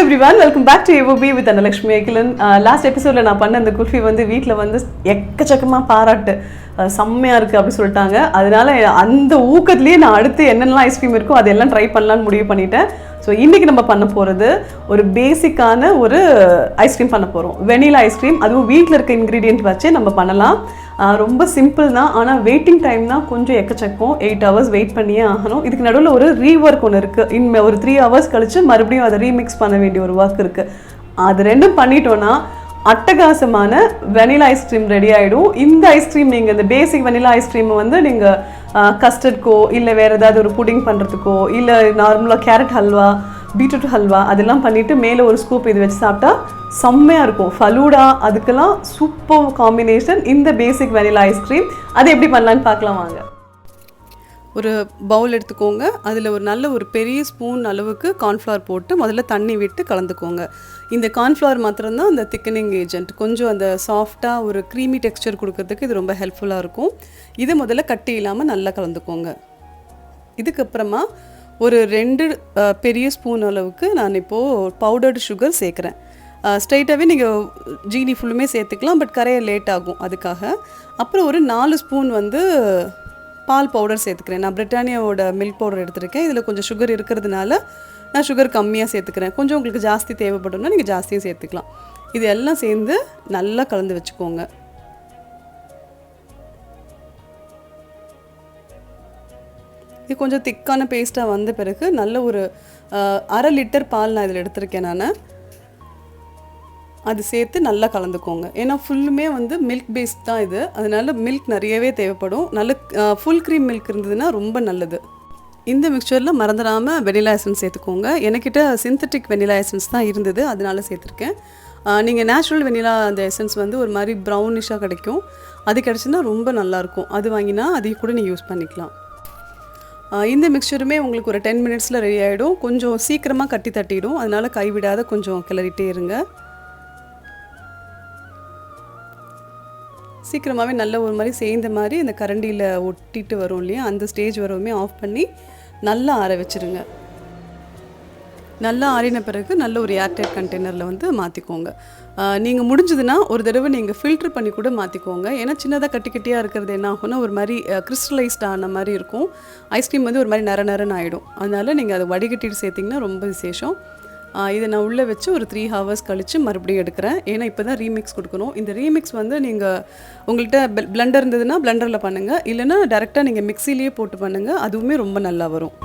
everyone, welcome back to AOB with Annalakshmi Akilan. Last episode நான் பண்ண அந்த குல்ஃபி வந்து வீட்ல வந்து எக்கச்சக்கமா பாராட்டு செம்மையா இருக்கு அப்படி சொல்லிட்டாங்க. அதனால அந்த ஊக்கத்திலேயே நான் அடுத்து என்னெல்லாம் ஐஸ்கிரீம் இருக்கோ அதெல்லாம் ட்ரை பண்ணலாம்னு முடிவு பண்ணிட்டேன். ஸோ இன்றைக்கி நம்ம பண்ண போகிறது ஒரு பேசிக்கான ஒரு ஐஸ்கிரீம் பண்ண போகிறோம். வெனிலா ஐஸ்கிரீம், அதுவும் வீட்டில் இருக்க இன்க்ரீடியன்ட் வச்சு நம்ம பண்ணலாம். ரொம்ப சிம்பிள் தான், ஆனால் வெயிட்டிங் டைம் தான் கொஞ்சம் எக்கச்சக்கம். 8 hours வெயிட் பண்ணியே ஆகணும். இதுக்கு நடுவில் ஒரு ரீஒர்க் ஒன்று இருக்குது. இனிமேல் ஒரு 3 hours கழித்து மறுபடியும் அதை ரீமிக்ஸ் பண்ண வேண்டிய ஒரு ஒர்க் இருக்குது. அது ரெண்டும் பண்ணிட்டோன்னா அட்டகாசமான வெனிலா ஐஸ்கிரீம் ரெடி ஆகிடும். இந்த ஐஸ்கிரீம் நீங்கள் இந்த பேசிக் வெனிலா ஐஸ்கிரீம் வந்து நீங்கள் கஸ்டர்ட்க்கோ இல்லை வேறு ஏதாவது ஒரு புடிங் பண்ணுறதுக்கோ இல்லை நார்மலாக கேரட் ஹல்வா, பீட்ரூட் ஹல்வா அதெல்லாம் பண்ணிவிட்டு மேலே ஒரு ஸ்கூப் இது வச்சு சாப்பிட்டா செம்மையாக இருக்கும். ஃபலூடா அதுக்கெல்லாம் சூப்பர் காம்பினேஷன் இந்த பேசிக் வெனிலா ஐஸ்கிரீம். அது எப்படி பண்ணலான்னு பார்க்கலாம் வாங்க. ஒரு பவுல் எடுத்துக்கோங்க. அதில் ஒரு நல்ல ஒரு பெரிய ஸ்பூன் அளவுக்கு கார்ன்ஃப்ளவர் போட்டு முதல்ல தண்ணி விட்டு கலந்துக்கோங்க. இந்த கார்ன்ஃப்ளவர் மாத்திரம்தான் அந்த திக்கனிங் ஏஜென்ட். கொஞ்சம் அந்த சாஃப்டாக ஒரு க்ரீமி டெக்ஸ்சர் கொடுக்கறதுக்கு இது ரொம்ப ஹெல்ப்ஃபுல்லாக இருக்கும். இதை முதல்ல கட்டி இல்லாமல் நல்லா கலந்துக்கோங்க. இதுக்கப்புறமா ஒரு 2 பெரிய ஸ்பூன் அளவுக்கு நான் இப்போது பவுடர்டு சுகர் சேர்க்குறேன். ஸ்ட்ரைட்டாகவே நீங்கள் ஜீனி ஃபுல்லுமே சேர்த்துக்கலாம், பட் கரைய லேட் ஆகும் அதுக்காக. அப்புறம் ஒரு 4 ஸ்பூன் வந்து பால் பவுடர் சேர்த்துக்கிறேன். நான் பிரிட்டானியாவோட மில்க் பவுடர் எடுத்துருக்கேன். இதில் கொஞ்சம் சுகர் இருக்கிறதுனால நான் சுகர் கம்மியாக சேர்த்துக்கிறேன். கொஞ்சம் உங்களுக்கு ஜாஸ்தி தேவைப்படும்னா நீங்கள் ஜாஸ்தியும் சேர்த்துக்கலாம். இது எல்லாம் சேர்ந்து நல்லா கலந்து வச்சுக்கோங்க. இது கொஞ்சம் திக்கான பேஸ்ட்டாக வந்த பிறகு நல்ல ஒரு 1/2 லிட்டர் பால் நான் இதில் எடுத்திருக்கேன். நான் அது சேர்த்து நல்லா கலந்துக்கோங்க. ஏன்னா ஃபுல்லுமே வந்து மில்க் பேஸ்ட் தான் இது, அதனால் மில்க் நிறையவே தேவைப்படும். நல்ல ஃபுல் க்ரீம் மில்க் இருந்ததுன்னா ரொம்ப நல்லது. இந்த மிக்சரில் மறந்துடாமல் வெனிலா எசன்ஸ் சேர்த்துக்கோங்க. எனக்கிட்ட சிந்தட்டிக் வெனிலா எசன்ஸ் தான் இருந்தது, அதனால சேர்த்துருக்கேன். நீங்கள் நேச்சுரல் வெனிலா அந்த எசன்ஸ் வந்து ஒரு மாதிரி ப்ரௌனிஷாக கிடைக்கும். அது கிடச்சுன்னா ரொம்ப நல்லாயிருக்கும். அது வாங்கினா அதையும் கூட நீங்கள் யூஸ் பண்ணிக்கலாம். இந்த மிக்சருமே உங்களுக்கு ஒரு 10 minutes ரெடி ஆகிடும். கொஞ்சம் சீக்கிரமாக கட்டி தட்டிடும், அதனால் கைவிடாத கொஞ்சம் கிளறிட்டே இருங்க. சீக்கிரமாகவே நல்ல ஒரு மாதிரி சேர்ந்த மாதிரி இந்த கரண்டியில் ஒட்டிட்டு வரும் இல்லையா, அந்த ஸ்டேஜ் வரவுமே ஆஃப் பண்ணி நல்லா ஆற வச்சுருங்க. நல்லா ஆறின பிறகு நல்ல ஒரு ஏர்டைட் கண்டெய்னரில் வந்து மாற்றிக்கோங்க. நீங்கள் முடிஞ்சதுன்னா ஒரு தடவை நீங்கள் ஃபில்ட்ரு பண்ணி கூட மாற்றிக்கோங்க. ஏன்னா சின்னதாக கட்டி கட்டியாக இருக்கிறது என்ன ஆகும்னா ஒரு மாதிரி கிறிஸ்டலைஸ்ட் ஆன மாதிரி இருக்கும். ஐஸ்கிரீம் வந்து ஒரு மாதிரி நரன்னு ஆகிடும். அதனால் நீங்கள் அதை வடிகட்டிட்டு சேர்த்திங்கன்னா ரொம்ப விசேஷம். இதை நான் உள்ளே வச்சு ஒரு 3 hours கழித்து மறுபடியும் எடுக்கிறேன். ஏன்னா இப்போ தான் ரீமிக்ஸ் கொடுக்கணும். இந்த ரீமிக்ஸ் வந்து நீங்கள் உங்கள்கிட்ட பிளெண்டர் இருந்ததுன்னா பிளெண்டரில் பண்ணுங்கள், இல்லைன்னா டேரெக்டாக நீங்கள் மிக்சிலேயே போட்டு பண்ணுங்கள், அதுவுமே ரொம்ப நல்லா வரும்.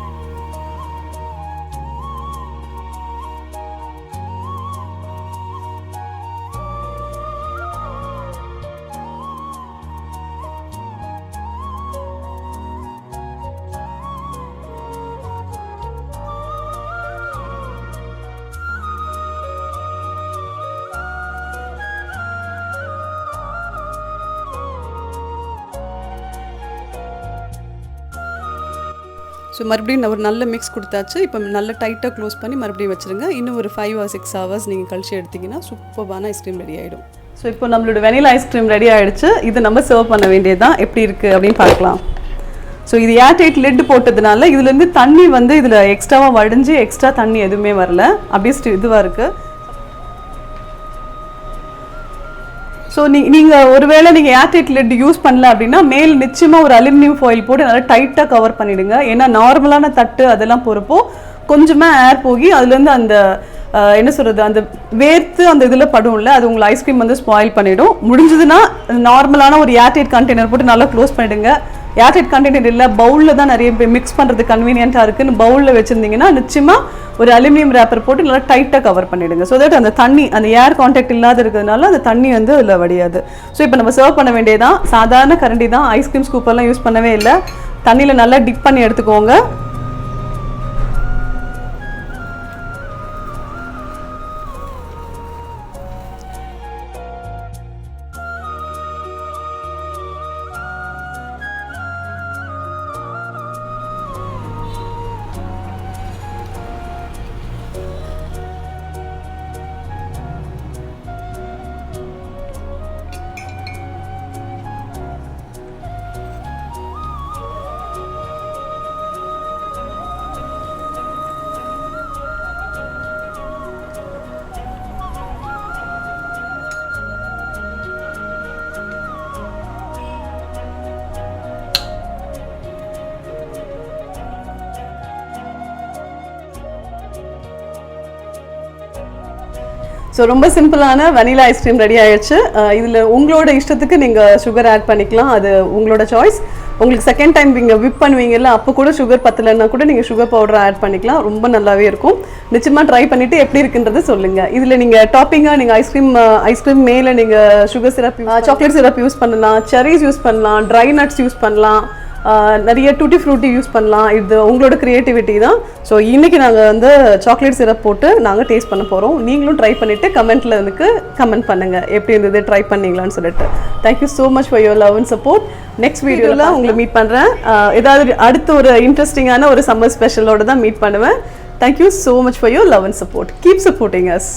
ஸோ மறுபடியும் ஒரு நல்ல மிக்ஸ் கொடுத்தாச்சு. இப்போ நல்ல டைட்டாக க்ளோஸ் பண்ணி மறுபடியும் வச்சுருங்க. இன்னும் ஒரு 5 or 6 hours நீங்கள் கழிச்சு எடுத்திங்கன்னா சூப்பர்பான ஐஸ்கிரீம் ரெடி ஆகிடும். ஸோ இப்போ நம்மளோட வெனிலா ஐஸ்கிரீம் ரெடி ஆகிடுச்சு. இதை நம்ம சர்வ் பண்ண வேண்டியது தான். எப்படி இருக்குது அப்படின்னு பார்க்கலாம். ஸோ இது ஏர்டைட் லிட் போட்டதுனால இதுலேருந்து தண்ணி வந்து இதில் எக்ஸ்ட்ராவாக வடிஞ்சு எக்ஸ்ட்ரா தண்ணி எதுவுமே வரல, அப்படியே இதுவாக இருக்குது. ஸோ நீங்கள் ஒருவேளை நீங்கள் ஏர்டைட் லிட் யூஸ் பண்ணல அப்படின்னா மேல் நிச்சயமாக ஒரு அலுமினியம் ஃபாயில் போட்டு நல்லா டைட்டாக கவர் பண்ணிவிடுங்க. ஏன்னா நார்மலான தட்டு அதெல்லாம் போகிறப்போ கொஞ்சமாக ஏர் போகி அதுலேருந்து அந்த என்ன சொல்கிறது அந்த வேர்த்து அந்த இதில் படும்ல, அது உங்களை ஐஸ்கிரீம் வந்து ஸ்பாயில் பண்ணிவிடும். முடிஞ்சதுன்னா நார்மலான ஒரு ஏர்டைட் கண்டெய்னர் போட்டு நல்லா க்ளோஸ் பண்ணிவிடுங்க. ஏர்டைட் கண்டெய்னர் இல்லை, பவுலில் தான் நிறைய மிக்ஸ் பண்ணுறது கன்வீனியண்ட்டாக இருக்குதுன்னு பவுலில் வச்சுருந்தீங்கன்னா நிச்சயமாக ஒரு அலுமினியம் ரேப்பர் போட்டு நல்லா டைட்டாக கவர் பண்ணிவிடுங்க. ஸோ தட் அந்த தண்ணி அந்த ஏர் கான்டாக்ட் இல்லாத இருக்கிறதுனால அந்த தண்ணி வந்து அதில் வடியாது. ஸோ இப்போ நம்ம சர்வ் பண்ண வேண்டியதான். சாதாரண கரண்டி தான், ஐஸ்கிரீம் ஸ்கூப்பெல்லாம் யூஸ் பண்ணவே இல்லை. தண்ணியில் நல்லா டிப் பண்ணி எடுத்துக்கோங்க. ஸோ ரொம்ப சிம்பிளான வனிலா ஐஸ்கிரீம் ரெடி ஆயிடுச்சு. இதில் உங்களோட இஷ்டத்துக்கு நீங்கள் சுகர் ஆட் பண்ணிக்கலாம், அது உங்களோட சாய்ஸ். உங்களுக்கு செகண்ட் டைம் நீங்கள் விப் பண்ணுவீங்கல்ல, அப்போ கூட சுகர் பத்தலைன்னா கூட நீங்கள் சுகர் பவுடர் ஆட் பண்ணிக்கலாம். ரொம்ப நல்லாவே இருக்கும். நிச்சயமாக ட்ரை பண்ணிவிட்டு எப்படி இருக்குன்றது சொல்லுங்கள். இதில் நீங்கள் டாப்பிங்காக நீங்கள் ஐஸ்கிரீம் மேலே நீங்கள் sugar syrup, chocolate syrup use பண்ணலாம், செரிஸ் யூஸ் பண்ணலாம், ட்ரை நட்ஸ் யூஸ் பண்ணலாம், நிறைய டூட்டி ஃப்ரூட்டி யூஸ் பண்ணலாம். இது உங்களோட க்ரியேட்டிவிட்டி தான். ஸோ இன்றைக்கி நாங்கள் வந்து சாக்லேட் சிரப் போட்டு நாங்கள் டேஸ்ட் பண்ண போகிறோம். நீங்களும் ட்ரை பண்ணிவிட்டு கமெண்ட்டில் எனக்கு கமெண்ட் பண்ணுங்கள் எப்படி இருந்தது, ட்ரை பண்ணீங்களான்னு சொல்லிட்டு. Thank you so much for your love and support. Next வீடியோவில் உங்களை மீட் பண்ணுறேன். ஏதாவது அடுத்த ஒரு இன்ட்ரெஸ்டிங்கான ஒரு சம்மர் ஸ்பெஷலோடு தான் மீட் பண்ணுவேன். Thank you so much for your love and support. Keep supporting us.